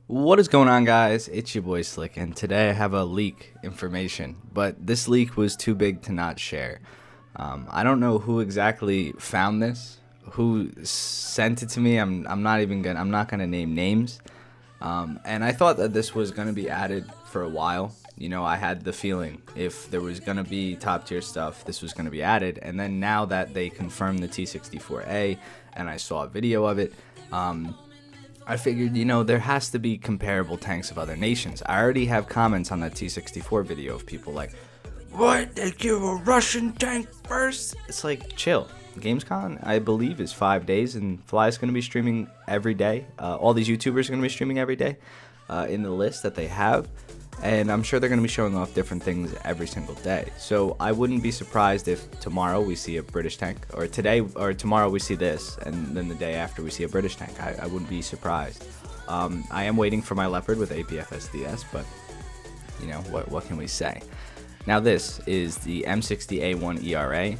What is going on, guys? It's your boy Slick, and today I have a leak information, but this leak was too big to not share. I don't know who exactly found this, who sent it to me. I'm not gonna name names. And I thought that this was gonna be added for a while. You know, I had the feeling if there was gonna be top tier stuff, this was gonna be added. And then now that they confirmed the T64A, and I saw a video of it, I figured, you know, there has to be comparable tanks of other nations. I already have comments on that T64 video of people like, what? They give a Russian tank first? It's like, chill. Gamescom, I believe, is 5 days, and Fly's going to be streaming every day. All these YouTubers are going to be streaming every day in the list that they have. And I'm sure they're going to be showing off different things every single day. So I wouldn't be surprised if tomorrow we see a British tank, or today or tomorrow we see this, and then the day after we see a British tank. I wouldn't be surprised. I am waiting for my Leopard with APFSDS, but you know, what can we say? Now this is the M60A1 E.R.A.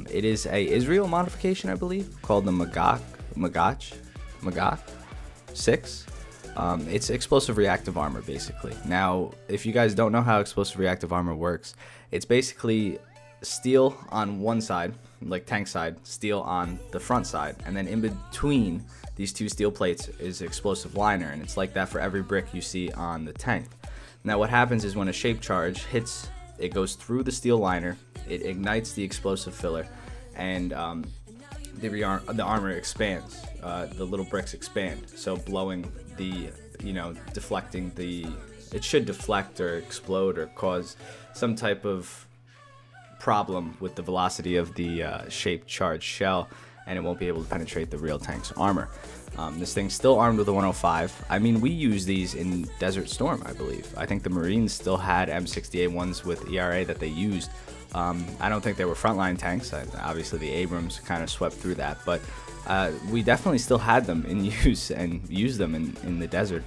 It is a Israel modification, I believe, called the Magach 6. It's explosive reactive armor, basically. Now, if you guys don't know how explosive reactive armor works, it's basically steel on one side, like tank side, steel on the front side, and then in between these two steel plates is explosive liner, and it's like that for every brick you see on the tank. Now, what happens is when a shape charge hits, it goes through the steel liner, it ignites the explosive filler, and the armor expands. The little bricks expand, so blowing the, you know, deflecting the, it should deflect or explode or cause some type of problem with the velocity of the shaped charged shell, and it won't be able to penetrate the real tank's armor. This thing's still armed with a 105. I mean, we use these in Desert Storm, I believe. I think the Marines still had M60A1s with E.R.A that they used. I don't think they were frontline tanks. Obviously, the Abrams kind of swept through that, but we definitely still had them in use and used them in the desert.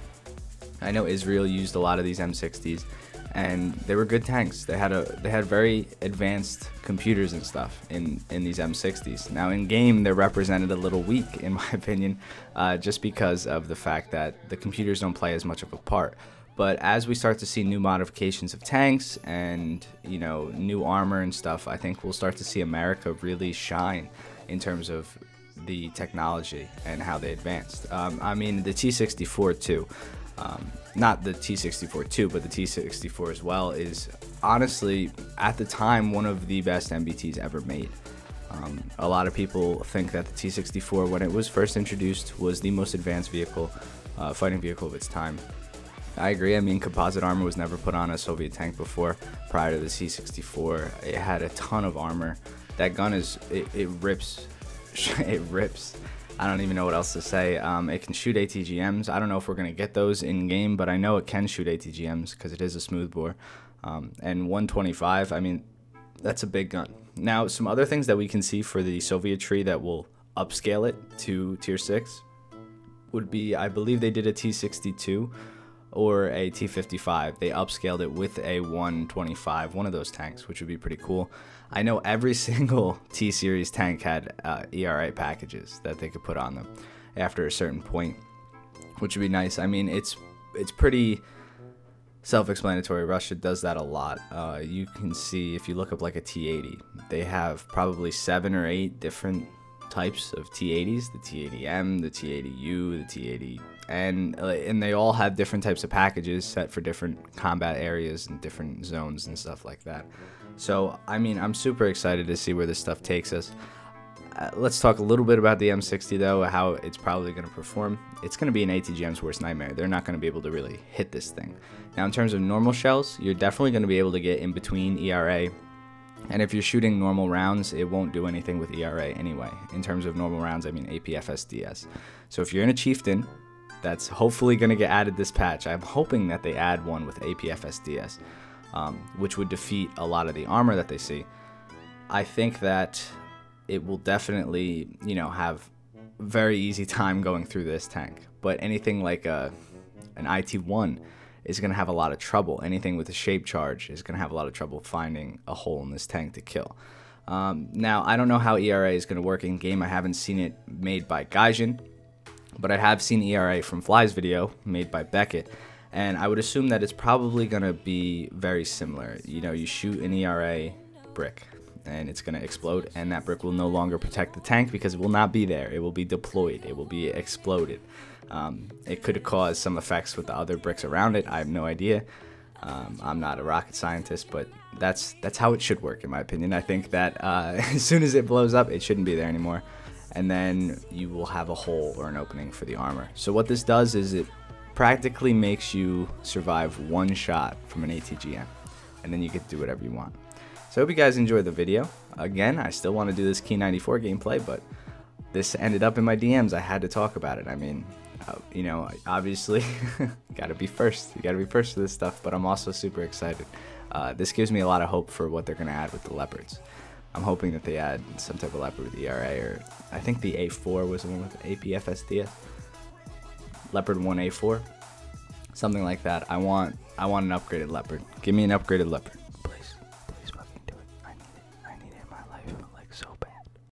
I know Israel used a lot of these M60s, and they were good tanks. They had very advanced computers and stuff in these M60s. Now in game, they're represented a little weak, in my opinion, just because of the fact that the computers don't play as much of a part. But as we start to see new modifications of tanks and, you know, new armor and stuff, I think we'll start to see America really shine in terms of the technology and how they advanced. I mean, the T64 too, not the T64 2, but the T64 as well, is honestly, at the time, one of the best MBTs ever made. A lot of people think that the T64, when it was first introduced, was the most advanced vehicle, fighting vehicle of its time. I agree. I mean, composite armor was never put on a Soviet tank before. Prior to the C64, it had a ton of armor. That gun it rips. It rips. I don't even know what else to say. It can shoot ATGMs. I don't know if we're gonna get those in game, but I know it can shoot ATGMs because it is a smoothbore. And 125. I mean, that's a big gun. Now, some other things that we can see for the Soviet tree that will upscale it to tier 6 would be, I believe they did a T62 or a T55. They upscaled it with a 125, one of those tanks, which would be pretty cool. I know every single T-Series tank had E.R.A packages that they could put on them after a certain point, which would be nice. I mean, it's pretty self-explanatory. Russia does that a lot. You can see, if you look up like a T80, they have probably 7 or 8 different types of T80s, the T80M, the T80U, the T80, and they all have different types of packages set for different combat areas and different zones and stuff like that. So, I mean, I'm super excited to see where this stuff takes us. Let's talk a little bit about the M60, though, how it's probably going to perform. It's going to be an ATGM's worst nightmare. They're not going to be able to really hit this thing. Now, in terms of normal shells, you're definitely going to be able to get in between E.R.A, and if you're shooting normal rounds, it won't do anything with E.R.A anyway. In terms of normal rounds, I mean APFSDS. So if you're in a Chieftain, that's hopefully going to get added this patch. I'm hoping that they add one with APFSDS, which would defeat a lot of the armor that they see. I think that it will definitely, you know, have very easy time going through this tank. But anything like an IT-1 is going to have a lot of trouble. Anything with a shape charge is going to have a lot of trouble finding a hole in this tank to kill. Now, I don't know how E.R.A is going to work in game. I haven't seen it made by Gaijin, But I have seen E.R.A from Fly's video made by Beckett, and I would assume that it's probably going to be very similar. You know, you shoot an E.R.A brick and it's going to explode, and that brick will no longer protect the tank because it will not be there. It will be deployed. It will be exploded. It could cause some effects with the other bricks around it. I have no idea. I'm not a rocket scientist, but that's how it should work in my opinion. I think that as soon as it blows up, it shouldn't be there anymore, and then you will have a hole or an opening for the armor. So what this does is it practically makes you survive one shot from an ATGM, and then you get to do whatever you want. So I hope you guys enjoyed the video. Again, I still want to do this Key 94 gameplay, but this ended up in my DMs. I had to talk about it. I mean, you know, obviously, gotta be first. You gotta be first to this stuff, but I'm also super excited. This gives me a lot of hope for what they're gonna add with the leopards. I'm hoping that they add some type of leopard with E.R.A, or I think the A4 was the one with APFSD. Leopard 1A4, something like that. I want an upgraded leopard. Give me an upgraded leopard.